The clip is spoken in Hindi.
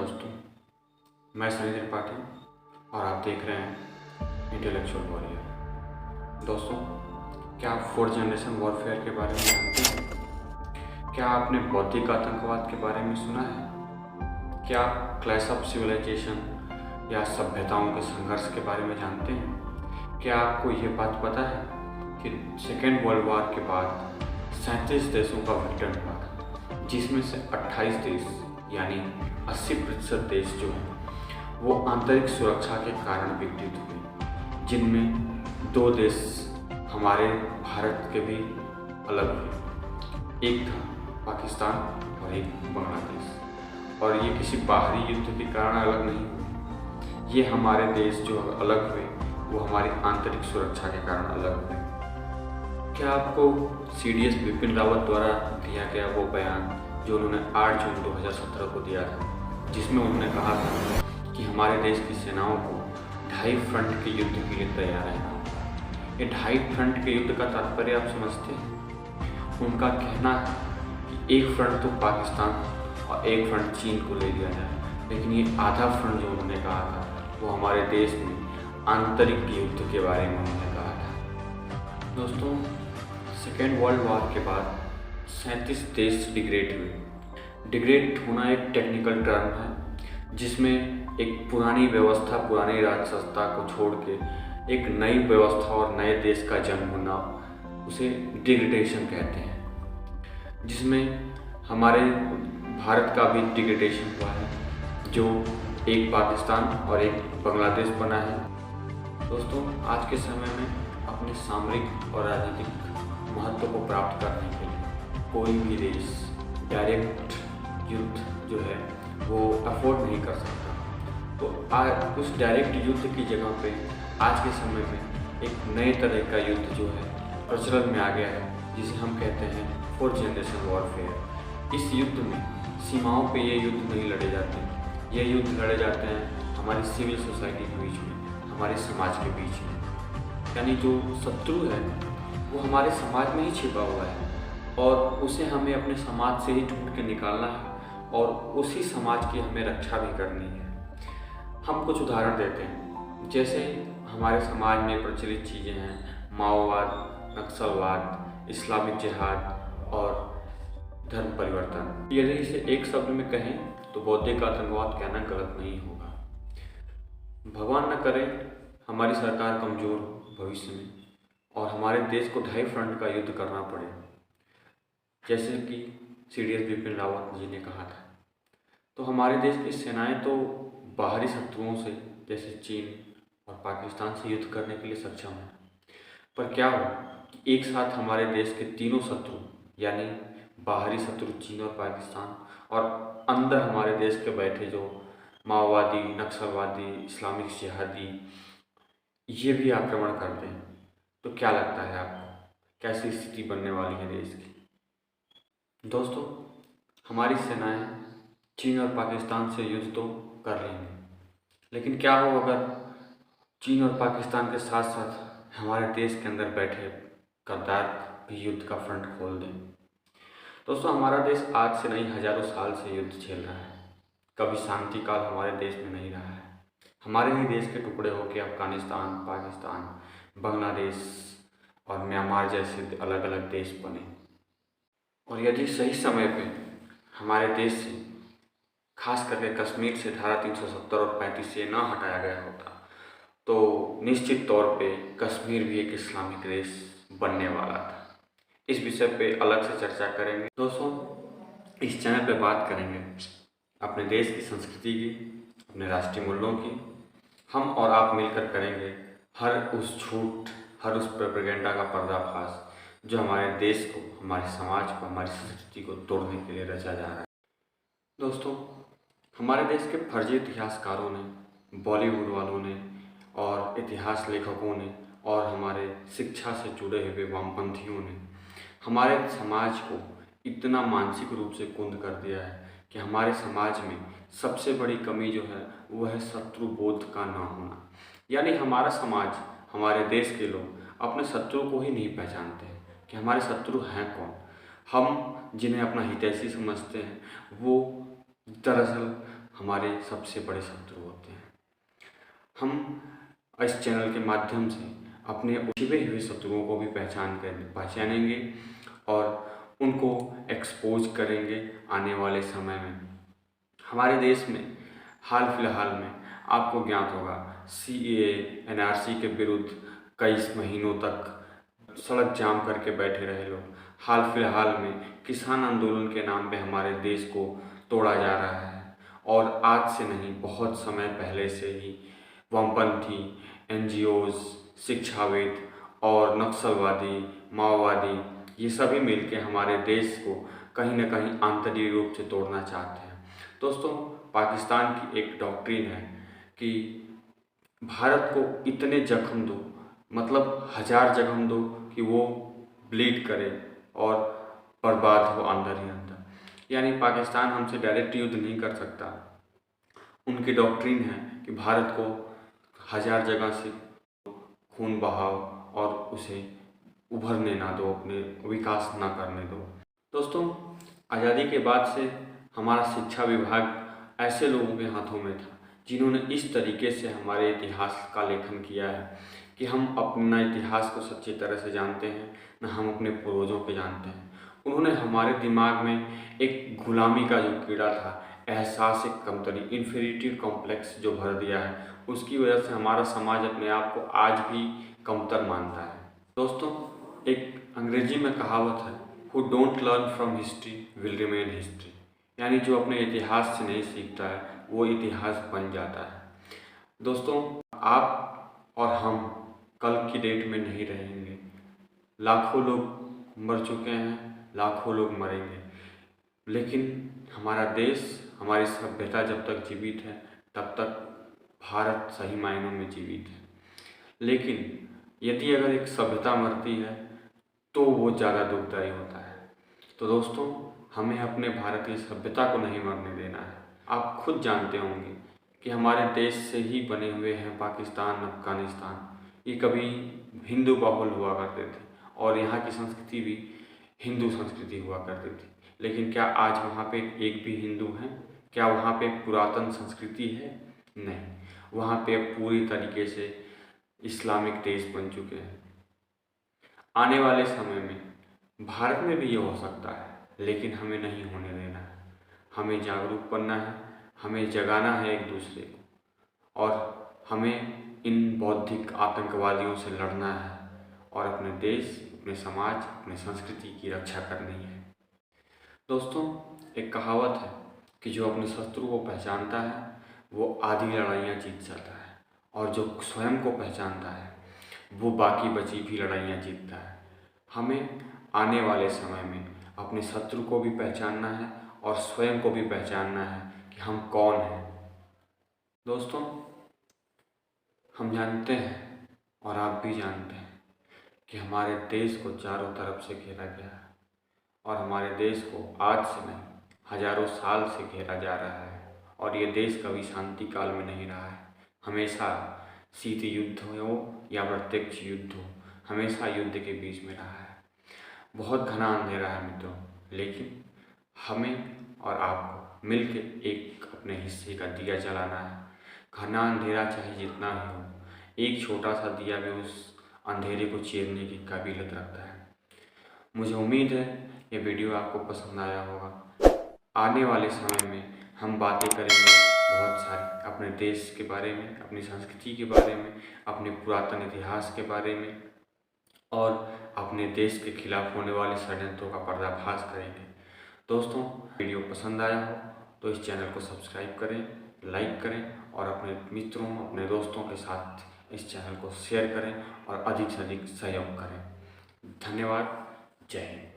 दोस्तों, मैं सनी त्रिपाठी और आप देख रहे हैं इंटेलेक्चुअल वॉरियर। दोस्तों, क्या आप फोर्थ जनरेशन वॉरफेयर के बारे में जानते हैं? क्या आपने बौद्धिक आतंकवाद के बारे में सुना है? क्या आप क्लैश ऑफ सिविलाइजेशन या सभ्यताओं के संघर्ष के बारे में जानते हैं? क्या आपको ये बात पता है कि सेकेंड वर्ल्ड वॉर के बाद 37 देशों का विघटन हुआ था, जिसमें से 28 देश यानी 80% देश जो है वो आंतरिक सुरक्षा के कारण विघटित हुए, जिनमें 2 देश हमारे भारत के भी अलग हुए। एक था पाकिस्तान और एक बांग्लादेश। और ये किसी बाहरी युद्ध के कारण अलग नहीं हुए, ये हमारे देश जो अलग हुए वो हमारी आंतरिक सुरक्षा के कारण अलग हुए। क्या आपको CDS बिपिन रावत द्वारा दिया गया वो बयान जो उन्होंने 8 जून 2017 को दिया था, जिसमें उन्होंने कहा था कि हमारे देश की सेनाओं को 2.5 फ्रंट के युद्ध के लिए तैयार रहना होगा। ये 2.5 फ्रंट के युद्ध का तात्पर्य आप समझते हैं? उनका कहना है कि एक फ्रंट तो पाकिस्तान और एक फ्रंट चीन को ले लिया जाए, लेकिन ये आधा फ्रंट जो उन्होंने कहा था वो हमारे देश में आंतरिक युद्ध के बारे में उन्होंने कहा था। दोस्तों, सेकेंड वर्ल्ड वॉर के बाद 37 देश डिग्रेड हुए। डिग्रेड होना एक टेक्निकल टर्म है, जिसमें एक पुरानी व्यवस्था, पुरानी राजसत्ता को छोड़ के एक नई व्यवस्था और नए देश का जन्म होना, उसे डिग्रेडेशन कहते हैं। जिसमें हमारे भारत का भी डिग्रेडेशन हुआ है, जो एक पाकिस्तान और एक बांग्लादेश बना है। दोस्तों, आज के समय में अपने सामरिक और राजनीतिक महत्व को प्राप्त करने के लिए कोई भी देश डायरेक्ट युद्ध जो है वो अफोर्ड नहीं कर सकता। तो आज उस डायरेक्ट युद्ध की जगह पे आज के समय में एक नए तरह का युद्ध जो है प्रचलन में आ गया है, जिसे हम कहते हैं फोर्थ जनरेशन वॉरफेयर। इस युद्ध में सीमाओं पे ये युद्ध नहीं लड़े जाते, ये युद्ध लड़े जाते हैं हमारी सिविल सोसाइटी के बीच में, हमारे समाज के बीच में। यानी जो शत्रु है वो हमारे समाज में ही छिपा हुआ है और उसे हमें अपने समाज से ही ढूंढ के निकालना है और उसी समाज की हमें रक्षा भी करनी है। हम कुछ उदाहरण देते हैं, जैसे हमारे समाज में प्रचलित चीज़ें हैं माओवाद, नक्सलवाद, इस्लामिक जिहाद और धर्म परिवर्तन। यदि इसे एक शब्द में कहें तो बौद्धिक आतंकवाद कहना गलत नहीं होगा। भगवान न करे हमारी सरकार कमज़ोर हो भविष्य में और हमारे देश को 2.5 फ्रंट का युद्ध करना पड़े, जैसे कि CDS बिपिन रावत जी ने कहा था। तो हमारे देश की सेनाएं तो बाहरी शत्रुओं से जैसे चीन और पाकिस्तान से युद्ध करने के लिए सक्षम हैं, पर क्या हो कि एक साथ हमारे देश के तीनों शत्रु यानी बाहरी शत्रु चीन और पाकिस्तान और अंदर हमारे देश के बैठे जो माओवादी, नक्सलवादी, इस्लामिक जिहादी, ये भी आक्रमण कर दें, तो क्या लगता है आपको कैसी स्थिति बनने वाली है देश की? दोस्तों, हमारी सेनाएं चीन और पाकिस्तान से युद्ध तो कर लेंगे, लेकिन क्या हो अगर चीन और पाकिस्तान के साथ साथ हमारे देश के अंदर बैठे गद्दार भी युद्ध का फ्रंट खोल दें? दोस्तों, हमारा देश आज से नहीं हजारों साल से युद्ध झेल रहा है। कभी शांति काल हमारे देश में नहीं रहा है। हमारे ही देश के टुकड़े होकर अफगानिस्तान, पाकिस्तान, बांग्लादेश और म्यांमार जैसे अलग अलग देश बने। और यदि सही समय पे हमारे देश से, खास करके कश्मीर से धारा 370 और 35 ना हटाया गया होता, तो निश्चित तौर पे कश्मीर भी एक इस्लामिक देश बनने वाला था। इस विषय पे अलग से चर्चा करेंगे। दोस्तों, इस चैनल पे बात करेंगे अपने देश की संस्कृति की, अपने राष्ट्रीय मूल्यों की। हम और आप मिलकर करेंगे हर उस झूठ, हर उस प्रोपेगेंडा का पर्दाफाश जो हमारे देश को, हमारे समाज को, हमारी संस्कृति को तोड़ने के लिए रचा जा रहा है। दोस्तों, हमारे देश के फर्जी इतिहासकारों ने, बॉलीवुड वालों ने और इतिहास लेखकों ने और हमारे शिक्षा से जुड़े हुए वामपंथियों ने हमारे समाज को इतना मानसिक रूप से कुंद कर दिया है कि हमारे समाज में सबसे बड़ी कमी जो है वह है शत्रुबोध का ना होना। यानी हमारा समाज, हमारे देश के लोग अपने शत्रु को ही नहीं पहचानते हैं कि हमारे शत्रु हैं कौन। हम जिन्हें अपना हितैषी समझते हैं वो दरअसल हमारे सबसे बड़े शत्रु होते हैं। हम इस चैनल के माध्यम से अपने छिपे हुए शत्रुओं को भी पहचानेंगे और उनको एक्सपोज करेंगे आने वाले समय में। हमारे देश में हाल फिलहाल में आपको ज्ञात होगा CAA NRC के विरुद्ध कई महीनों तक सड़क जाम करके बैठे रहे लोग। हाल फिलहाल में किसान आंदोलन के नाम पे हमारे देश को तोड़ा जा रहा है और आज से नहीं बहुत समय पहले से ही वामपंथी NGOs, शिक्षाविद और नक्सलवादी, माओवादी ये सभी मिलकर हमारे देश को कहीं न कहीं आंतरिक रूप से तोड़ना चाहते हैं। दोस्तों, पाकिस्तान की एक डॉक्ट्रिन है कि भारत को इतने जख्म दो, मतलब 1000 जख्म दो कि वो ब्लीड करे और बर्बाद हो अंदर ही अंदर। यानी पाकिस्तान हमसे डायरेक्ट युद्ध नहीं कर सकता। उनकी डॉक्ट्रिन है कि भारत को 1000 जगह से खून बहाओ और उसे उभरने ना दो, अपने विकास ना करने दो। दोस्तों, आज़ादी के बाद से हमारा शिक्षा विभाग ऐसे लोगों के हाथों में था जिन्होंने इस तरीके से हमारे इतिहास का लेखन किया है कि हम अपना इतिहास को सच्ची तरह से जानते हैं, न हम अपने पूर्वजों को जानते हैं। उन्होंने हमारे दिमाग में एक गुलामी का जो कीड़ा था, एहसास एक कमतरी, इन्फीरियरिटी कॉम्प्लेक्स जो भर दिया है, उसकी वजह से हमारा समाज अपने आप को आज भी कमतर मानता है। दोस्तों, एक अंग्रेजी में कहावत है, who don't learn from history will remain history. यानी जो अपने इतिहास से नहीं सीखता है वो इतिहास बन जाता है। दोस्तों, आप और हम कल की डेट में नहीं रहेंगे। लाखों लोग मर चुके हैं, लाखों लोग मरेंगे, लेकिन हमारा देश, हमारी सभ्यता जब तक जीवित है तब तक भारत सही मायनों में जीवित है। लेकिन यदि अगर एक सभ्यता मरती है तो वो ज़्यादा दुखदायी होता है। तो दोस्तों, हमें अपने भारतीय सभ्यता को नहीं मरने देना है। आप खुद जानते होंगे कि हमारे देश से ही बने हुए हैं पाकिस्तान, अफगानिस्तान। ये कभी हिंदू बहुल हुआ करते थे और यहाँ की संस्कृति भी हिंदू संस्कृति हुआ करती थी। लेकिन क्या आज वहाँ पे एक भी हिंदू हैं? क्या वहाँ पे पुरातन संस्कृति है? नहीं, वहाँ पे पूरी तरीके से इस्लामिक देश बन चुके हैं। आने वाले समय में भारत में भी ये हो सकता है, लेकिन हमें नहीं होने देना है। हमें जागरूक बनना है, हमें जगाना है एक दूसरे को, और हमें इन बौद्धिक आतंकवादियों से लड़ना है और अपने देश, अपने समाज, अपने संस्कृति की रक्षा करनी है। दोस्तों, एक कहावत है कि जो अपने शत्रु को पहचानता है वो आधी लड़ाइयाँ जीत जाता है, और जो स्वयं को पहचानता है वो बाकी बची भी लड़ाइयाँ जीतता है। हमें आने वाले समय में अपने शत्रु को भी पहचानना है और स्वयं को भी पहचानना है कि हम कौन हैं। दोस्तों, हम जानते हैं और आप भी जानते हैं कि हमारे देश को चारों तरफ से घेरा गया है और हमारे देश को आज से नहीं हजारों साल से घेरा जा रहा है, और ये देश कभी शांति काल में नहीं रहा है। हमेशा शीत युद्ध हो या प्रत्यक्ष युद्ध हो, हमेशा युद्ध के बीच में रहा है। बहुत घना अंधेरा है मित्रों, लेकिन हमें और आपको मिलकर एक अपने हिस्से का दिया जलाना है। घना अंधेरा चाहे जितना ही हो, एक छोटा सा दिया भी उस अंधेरे को चीरने की काबिलियत रखता है। मुझे उम्मीद है ये वीडियो आपको पसंद आया होगा। आने वाले समय में हम बातें करेंगे बहुत सारी अपने देश के बारे में, अपनी संस्कृति के बारे में, अपने पुरातन इतिहास के बारे में, और अपने देश के खिलाफ होने वाले षड्यंत्रों का पर्दाफाश करेंगे। दोस्तों, वीडियो पसंद आया हो तो इस चैनल को सब्सक्राइब करें, लाइक करें और अपने मित्रों, अपने दोस्तों के साथ इस चैनल को शेयर करें और अधिक से अधिक सहयोग करें। धन्यवाद। जय हिंद।